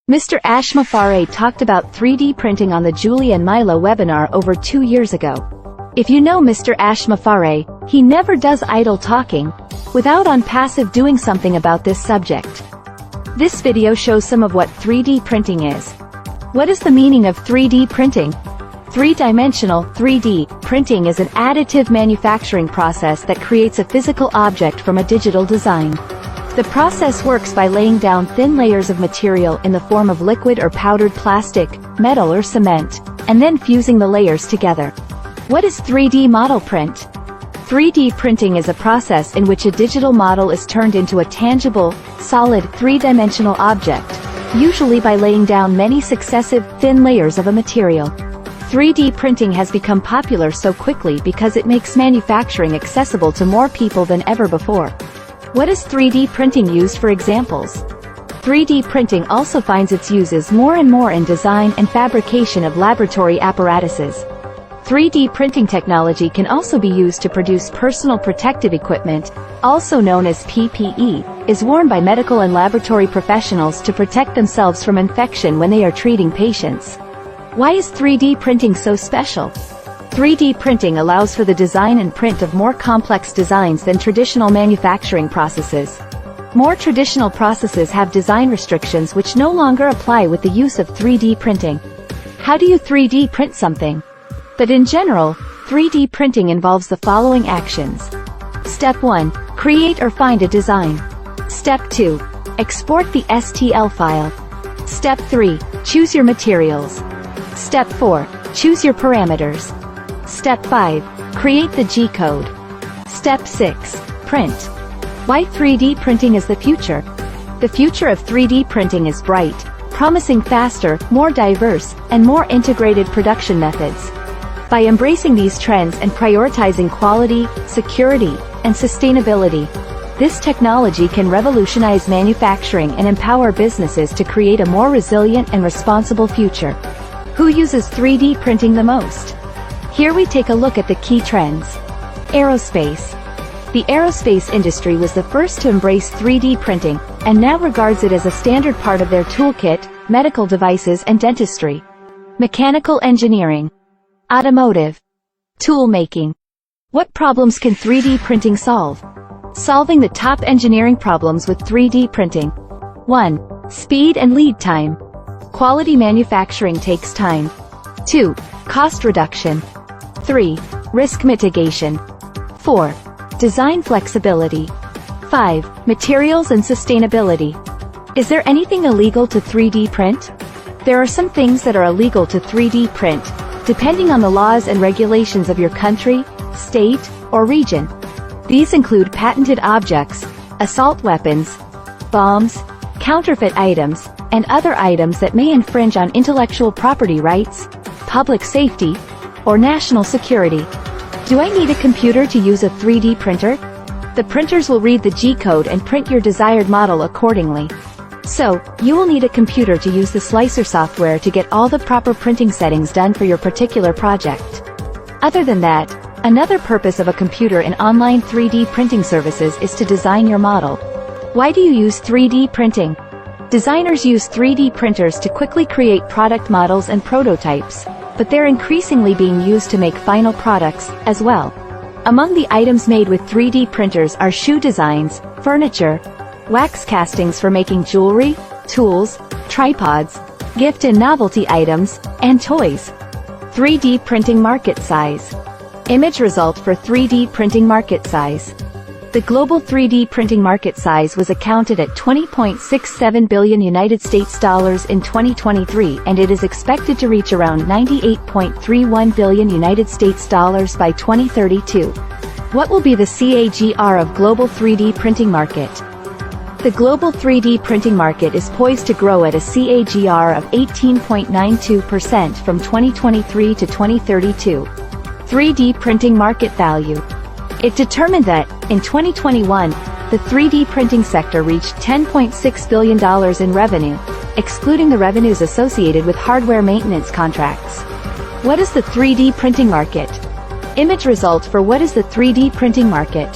Mr. Ashmafare talked about 3D printing on the Julie and Milo webinar over 2 years ago. If you know Mr. Ashmafare, he never does idle talking, without on passive doing something about this subject. This video shows some of what 3D printing is. What is the meaning of 3D printing? Three-dimensional 3D printing is an additive manufacturing process that creates a physical object from a digital design. The process works by laying down thin layers of material in the form of liquid or powdered plastic, metal or cement, and then fusing the layers together. What is 3D model print? 3D printing is a process in which a digital model is turned into a tangible, solid, three-dimensional object, usually by laying down many successive, thin layers of a material. 3D printing has become popular so quickly because it makes manufacturing accessible to more people than ever before. What is 3D printing used for examples? 3D printing also finds its uses more and more in design and fabrication of laboratory apparatuses. 3D printing technology can also be used to produce personal protective equipment, also known as PPE, is worn by medical and laboratory professionals to protect themselves from infection when they are treating patients. Why is 3D printing so special? 3D printing allows for the design and print of more complex designs than traditional manufacturing processes. More traditional processes have design restrictions which no longer apply with the use of 3D printing. How do you 3D print something? But in general, 3D printing involves the following actions. Step 1. Create or find a design. Step 2. Export the STL file. Step 3. Choose your materials. Step 4. Choose your parameters. Step 5. Create the G-code. Step 6. Print. Why 3D printing is the future? The future of 3D printing is bright, promising faster, more diverse, and more integrated production methods. By embracing these trends and prioritizing quality, security, and sustainability, this technology can revolutionize manufacturing and empower businesses to create a more resilient and responsible future. Who uses 3D printing the most? Here we take a look at the key trends. Aerospace. The aerospace industry was the first to embrace 3D printing, and now regards it as a standard part of their toolkit, medical devices and dentistry. Mechanical engineering. Automotive. Tool making. What problems can 3D printing solve? Solving the top engineering problems with 3D printing. 1. Speed and lead time. Quality manufacturing takes time. 2. Cost reduction. 3. Risk mitigation. 4. Design flexibility. 5. Materials and sustainability. Is there anything illegal to 3D print? There are some things that are illegal to 3D print, depending on the laws and regulations of your country, state, or region. These include patented objects, assault weapons, bombs, counterfeit items, and other items that may infringe on intellectual property rights, public safety, or national security. Do I need a computer to use a 3D printer? The printers will read the G-code and print your desired model accordingly. So, you will need a computer to use the slicer software to get all the proper printing settings done for your particular project. Other than that, another purpose of a computer in online 3D printing services is to design your model. Why do you use 3D printing? Designers use 3D printers to quickly create product models and prototypes, but they're increasingly being used to make final products, as well. Among the items made with 3D printers are shoe designs, furniture, wax castings for making jewelry, tools, tripods, gift and novelty items, and toys. 3D printing market size. Image result for 3D printing market size. The global 3D printing market size was accounted at $20.67 billion United States dollars in 2023, and it is expected to reach around $98.31 billion United States dollars by 2032. What will be the CAGR of global 3D printing market? The global 3D printing market is poised to grow at a CAGR of 18.92% from 2023 to 2032. 3D printing market value. It determined that, in 2021, the 3D printing sector reached $10.6 billion in revenue, excluding the revenues associated with hardware maintenance contracts. What is the 3D printing market? Image result for what is the 3D printing market?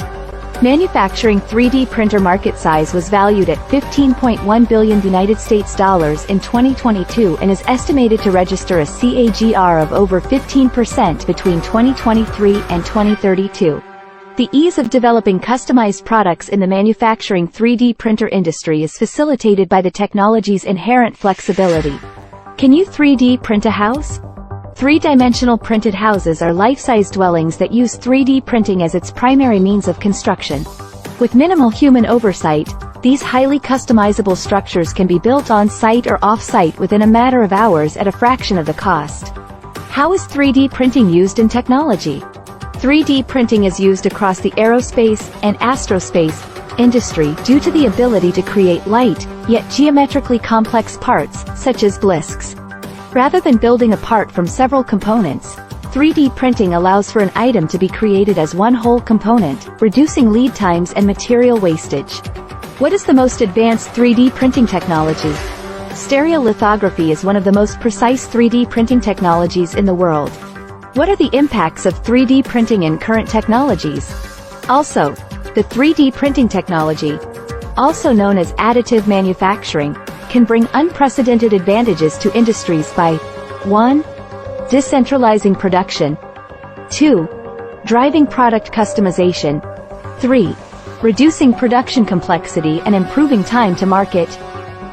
Manufacturing 3D printer market size was valued at $15.1 billion United States dollars in 2022 and is estimated to register a CAGR of over 15% between 2023 and 2032. The ease of developing customized products in the manufacturing 3D printer industry is facilitated by the technology's inherent flexibility. Can you 3D print a house? Three-dimensional printed houses are life-size dwellings that use 3D printing as its primary means of construction. With minimal human oversight, these highly customizable structures can be built on-site or off-site within a matter of hours at a fraction of the cost. How is 3D printing used in technology? 3D printing is used across the aerospace and aerospace industry due to the ability to create light, yet geometrically complex parts, such as blisks. Rather than building a part from several components, 3D printing allows for an item to be created as one whole component, reducing lead times and material wastage. What is the most advanced 3D printing technology? Stereolithography is one of the most precise 3D printing technologies in the world. What are the impacts of 3D printing in current technologies? Also, the 3D printing technology, also known as additive manufacturing, can bring unprecedented advantages to industries by 1. Decentralizing production, 2. Driving product customization, 3. Reducing production complexity and improving time to market,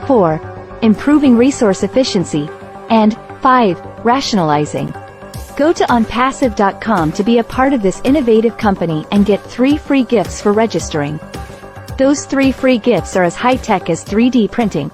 4. Improving resource efficiency, and 5. Rationalizing. Go to onpassive.com to be a part of this innovative company and get 3 free gifts for registering. Those 3 free gifts are as high-tech as 3D printing.